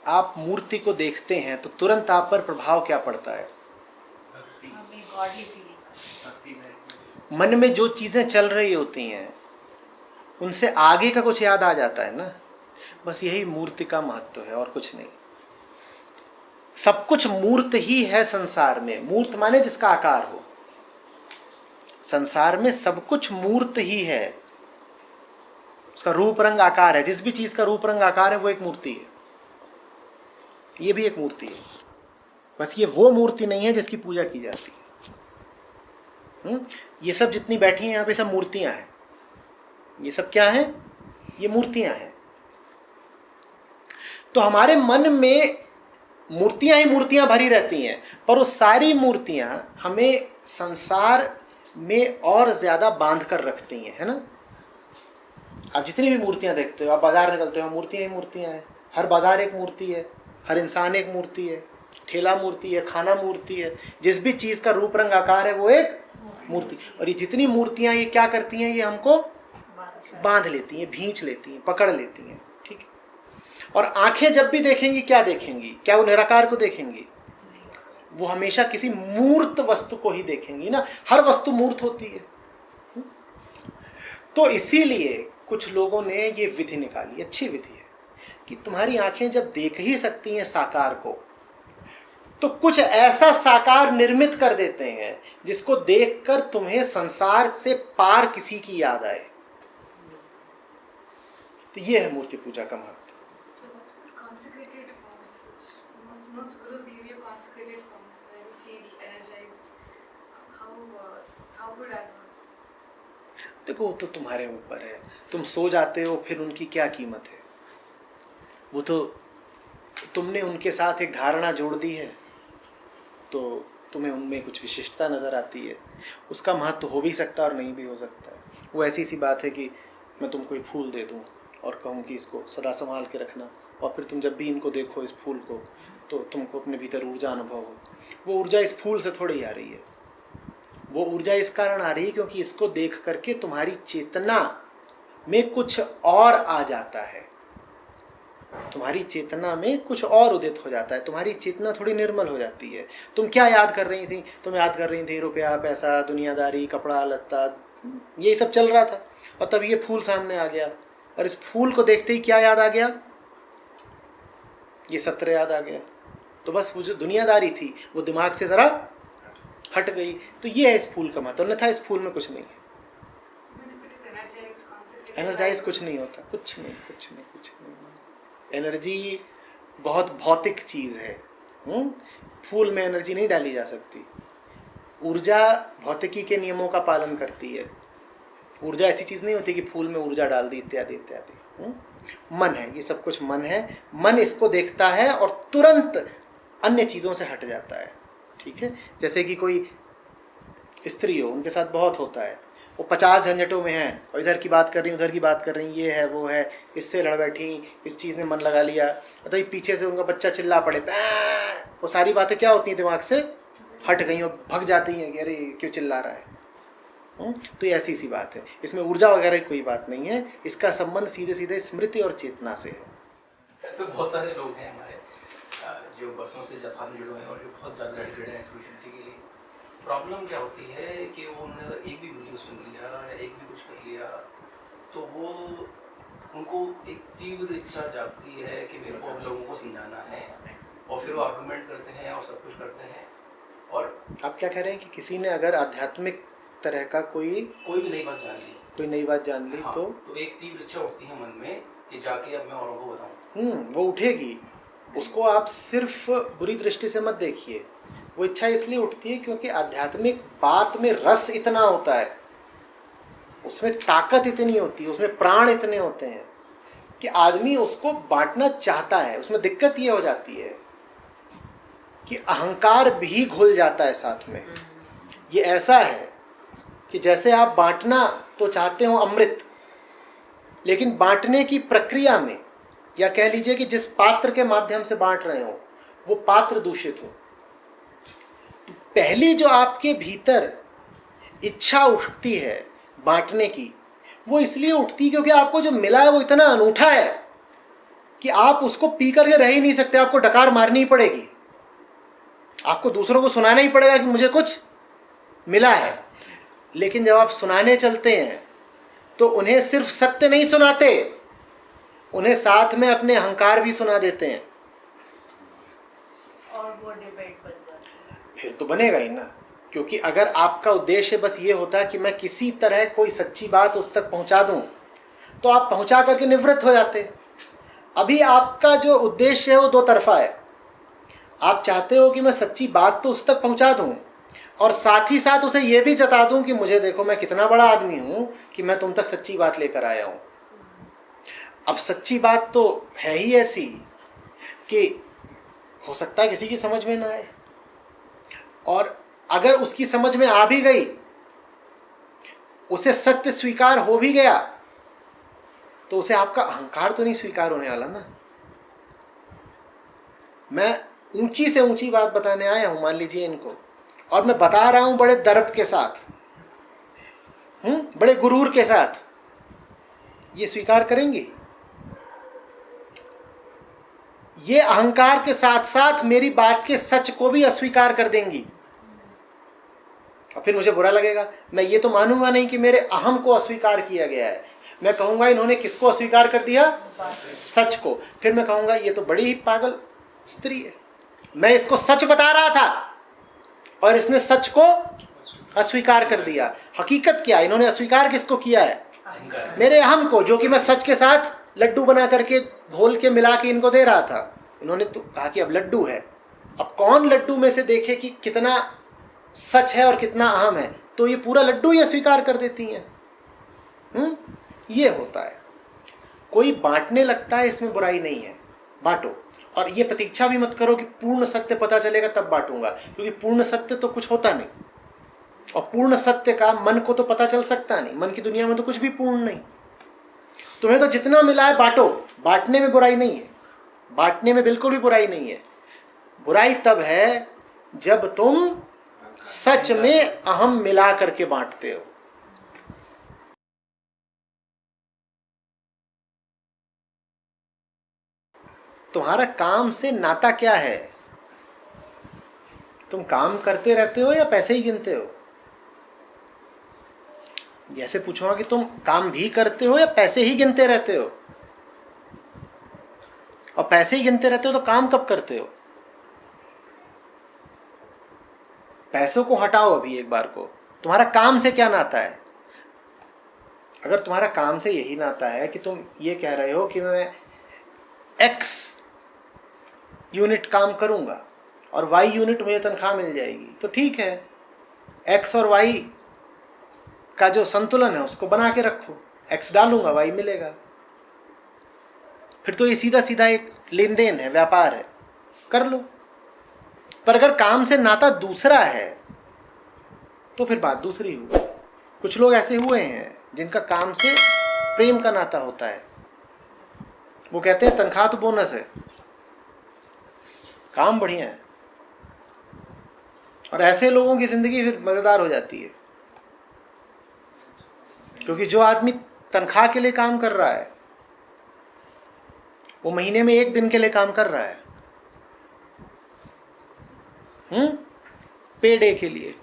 आप मूर्ति को देखते हैं तो तुरंत आप पर प्रभाव क्या पड़ता है? मन में जो चीजें चल रही होती हैं उनसे आगे का कुछ याद आ जाता है ना। बस यही मूर्ति का महत्व है और कुछ नहीं। सब कुछ मूर्त ही है संसार में। मूर्त माने जिसका आकार हो। संसार में सब कुछ मूर्त ही है, उसका रूप रंग आकार है। जिस भी चीज का रूप रंग आकार है वो एक मूर्ति है। ये भी एक मूर्ति है, बस ये वो मूर्ति नहीं है जिसकी पूजा की जाती है। ये सब जितनी बैठी हैं यहाँ पे सब मूर्तियां हैं। ये सब क्या है? ये मूर्तियां हैं। तो हमारे मन में मूर्तियां ही मूर्तियां भरी रहती हैं, पर वो सारी मूर्तियां हमें संसार में और ज्यादा बांध कर रखती हैं, है ना। आप जितनी भी मूर्तियां देखते हो, आप बाजार निकलते हो, मूर्तियां ही मूर्तियां हैं। हर बाजार एक मूर्ति है, हर इंसान एक मूर्ति है, ठेला मूर्ति है, खाना मूर्ति है। जिस भी चीज का रूप रंग आकार है वो एक मूर्ति। और ये जितनी मूर्तियां ये क्या करती हैं? ये हमको बांध लेती हैं, भींच लेती हैं, पकड़ लेती हैं, ठीक है। और आंखें जब भी देखेंगी क्या देखेंगी? क्या वो निराकार को देखेंगी? वो हमेशा किसी मूर्त वस्तु को ही देखेंगी ना। हर वस्तु मूर्त होती है। तो इसीलिए कुछ लोगों ने ये विधि निकाली, अच्छी विधि है, कि तुम्हारी आंखें जब देख ही सकती हैं साकार को, तो कुछ ऐसा साकार निर्मित कर देते हैं जिसको देखकर तुम्हें संसार से पार किसी की याद आए। तो ये है मूर्ति पूजा का महत्व। देखो वो तो तुम्हारे ऊपर है। तुम सो जाते हो फिर उनकी क्या कीमत है? वो तो तुमने उनके साथ एक धारणा जोड़ दी है तो तुम्हें उनमें कुछ विशिष्टता नजर आती है। उसका महत्व हो भी सकता है और नहीं भी हो सकता है। वो ऐसी सी बात है कि मैं तुमको एक फूल दे दूं और कहूँ कि इसको सदा संभाल के रखना, और फिर तुम जब भी इनको देखो इस फूल को तो तुमको अपने भीतर ऊर्जा अनुभव हो। वो ऊर्जा इस फूल से थोड़ी आ रही है। वो ऊर्जा इस कारण आ रही है क्योंकि इसको देख करके तुम्हारी चेतना में कुछ और आ जाता है। तुम्हारी चेतना में कुछ और उदित हो जाता है। तुम्हारी चेतना थोड़ी निर्मल हो जाती है। तुम क्या याद कर रही थी? तुम याद कर रही थी रुपया, पैसा, दुनियादारी, कपड़ा लत्ता, यही सब चल रहा था। और तब ये फूल सामने आ गया और इस फूल को देखते ही क्या याद आ गया? ये सत्र याद आ गया। तो बस वो जो दुनियादारी थी वो दिमाग से जरा हट गई। तो ये है इस फूल का महत्व। अन्यथा इस फूल में कुछ नहीं है। एनर्जाइज कुछ नहीं होता, कुछ नहीं, कुछ नहीं, कुछ नहीं। एनर्जी बहुत भौतिक चीज है। फूल में एनर्जी नहीं डाली जा सकती। ऊर्जा भौतिकी के नियमों का पालन करती है। ऊर्जा ऐसी चीज नहीं होती कि फूल में ऊर्जा डाल दी इत्यादि इत्यादि। मन है, ये सब कुछ मन है। मन इसको देखता है और तुरंत अन्य चीजों से हट जाता है, ठीक है। जैसे कि कोई स्त्री हो, उनके साथ बहुत होता है, वो 50 झंझटों में है और इधर की बात कर रही, उधर की बात कर रही, ये है वो है, इससे लड़ बैठी, इस चीज़ में मन लगा लिया, तो ये पीछे से उनका बच्चा चिल्ला पड़े, वो सारी बातें क्या होती हैं? दिमाग से हट गई और भग जाती हैं कि अरे क्यों चिल्ला रहा है। तो ये ऐसी सी बात है। इसमें ऊर्जा वगैरह कोई बात नहीं है। इसका संबंध सीधे सीधे स्मृति और चेतना से है। तो बहुत सारे लोग हैं हमारे जो बरसों से जापान में जुड़े हैं और जो बहुत ज़्यादा डेडिकेटेड हैं स्पिरिचुअलिटी के लिए। प्रॉब्लम क्या होती है कि वो उन्होंने एक भी वीडियो सुन लिया या एक भी कुछ कर लिया तो वो उनको एक तीव्र इच्छा जागती है कि मेरे को लोगों को समझाना है, और फिर वो आर्गूमेंट करते हैं और सब कुछ करते हैं। और आप क्या कह रहे हैं कि किसी ने अगर आध्यात्मिक तरह का कोई भी नई बात जान ली, कोई नई बात जान ली, हाँ, तो एक तीव्र इच्छा उठती है मन में कि जाके अब मैं औरों को बताऊं। वो उठेगी। उसको आप सिर्फ बुरी दृष्टि से मत देखिए। वो इच्छा इसलिए उठती है क्योंकि आध्यात्मिक बात में रस इतना होता है, उसमें ताकत इतनी होती है, उसमें प्राण इतने होते हैं कि आदमी उसको बांटना चाहता है। उसमें दिक्कत ये हो जाती है कि अहंकार भी घुल जाता है साथ में। ये ऐसा है कि जैसे आप बांटना तो चाहते हो अमृत, लेकिन बांटने की प्रक्रिया में, या कह लीजिए कि जिस पात्र के माध्यम से बांट रहे हो वो पात्र दूषित हो, तो पहली जो आपके भीतर इच्छा उठती है बांटने की, वो इसलिए उठती क्योंकि आपको जो मिला है वो इतना अनूठा है कि आप उसको पी करके रह ही नहीं सकते, आपको डकार मारनी ही पड़ेगी, आपको दूसरों को सुनाना ही पड़ेगा कि मुझे कुछ मिला है। लेकिन जब आप सुनाने चलते हैं तो उन्हें सिर्फ सत्य नहीं सुनाते, उन्हें साथ में अपने अहंकार भी सुना देते हैं, और वो डिबेट बन जाती है। फिर तो बनेगा ही ना। क्योंकि अगर आपका उद्देश्य बस ये होता कि मैं किसी तरह कोई सच्ची बात उस तक पहुंचा दूं, तो आप पहुंचा करके निवृत्त हो जाते। अभी आपका जो उद्देश्य है वो दो तरफा है। आप चाहते हो कि मैं सच्ची बात तो उस तक पहुंचा दूं, और साथ ही साथ उसे ये भी जता दूं कि मुझे देखो मैं कितना बड़ा आदमी हूं कि मैं तुम तक सच्ची बात लेकर आया हूं। अब सच्ची बात तो है ही ऐसी कि हो सकता है किसी की समझ में ना आए, और अगर उसकी समझ में आ भी गई, उसे सत्य स्वीकार हो भी गया, तो उसे आपका अहंकार तो नहीं स्वीकार होने वाला ना। मैं ऊंची से ऊंची बात बताने आया हूं, मान लीजिए इनको, और मैं बता रहा हूं बड़े दर्प के साथ, बड़े गुरूर के साथ, ये स्वीकार करेंगी? ये अहंकार के साथ साथ मेरी बात के सच को भी अस्वीकार कर देंगी, और फिर मुझे बुरा लगेगा। मैं ये तो मानूंगा नहीं कि मेरे अहम को अस्वीकार किया गया है, मैं कहूंगा इन्होंने किसको अस्वीकार कर दिया? सच को। फिर मैं कहूंगा ये तो बड़ी ही पागल स्त्री है, मैं इसको सच बता रहा था और इसने सच को अस्वीकार कर दिया। हकीकत क्या? इन्होंने अस्वीकार किसको किया है? मेरे अहम को, जो कि मैं सच के साथ लड्डू बना करके घोल के मिला के इनको दे रहा था। इन्होंने तो कहा कि अब लड्डू है। अब कौन लड्डू में से देखे कि कितना सच है और कितना अहम है, तो ये पूरा लड्डू ही अस्वीकार कर देती हैं। ये होता है। कोई बांटने लगता है, इसमें बुराई नहीं है, बांटो। और ये प्रतीक्षा भी मत करो कि पूर्ण सत्य पता चलेगा तब बांटूंगा, क्योंकि पूर्ण सत्य तो कुछ होता नहीं, और पूर्ण सत्य का मन को तो पता चल सकता नहीं। मन की दुनिया में तो कुछ भी पूर्ण नहीं। तुम्हें तो जितना मिला है बांटो, बांटने में बुराई नहीं है, बांटने में बिल्कुल भी बुराई नहीं है। बुराई तब है जब तुम सच में अहम मिला करके बांटते हो। तुम्हारा काम से नाता क्या है? तुम काम करते रहते हो या पैसे ही गिनते हो? जैसे पूछूंगा कि तुम काम भी करते हो या पैसे ही गिनते रहते हो? और पैसे ही गिनते रहते हो तो काम कब करते हो? पैसों को हटाओ अभी एक बार को, तुम्हारा काम से क्या नाता है? अगर तुम्हारा काम से यही नाता है कि तुम ये कह रहे हो कि मैं X यूनिट काम करूंगा और Y यूनिट मुझे तनख्वाह मिल जाएगी, तो ठीक है, X और Y का जो संतुलन है उसको बना के रखो। X डालूंगा, Y मिलेगा। फिर तो ये सीधा सीधा एक लेन देन है, व्यापार है, कर लो। पर अगर काम से नाता दूसरा है तो फिर बात दूसरी हुई। कुछ लोग ऐसे हुए हैं जिनका काम से प्रेम का नाता होता है। वो कहते हैं तनख्वाह तो बोनस है, काम बढ़िया है। और ऐसे लोगों की जिंदगी फिर मजेदार हो जाती है, क्योंकि जो आदमी तनख्वाह के लिए काम कर रहा है वो महीने में एक दिन के लिए काम कर रहा है, पे डे के लिए।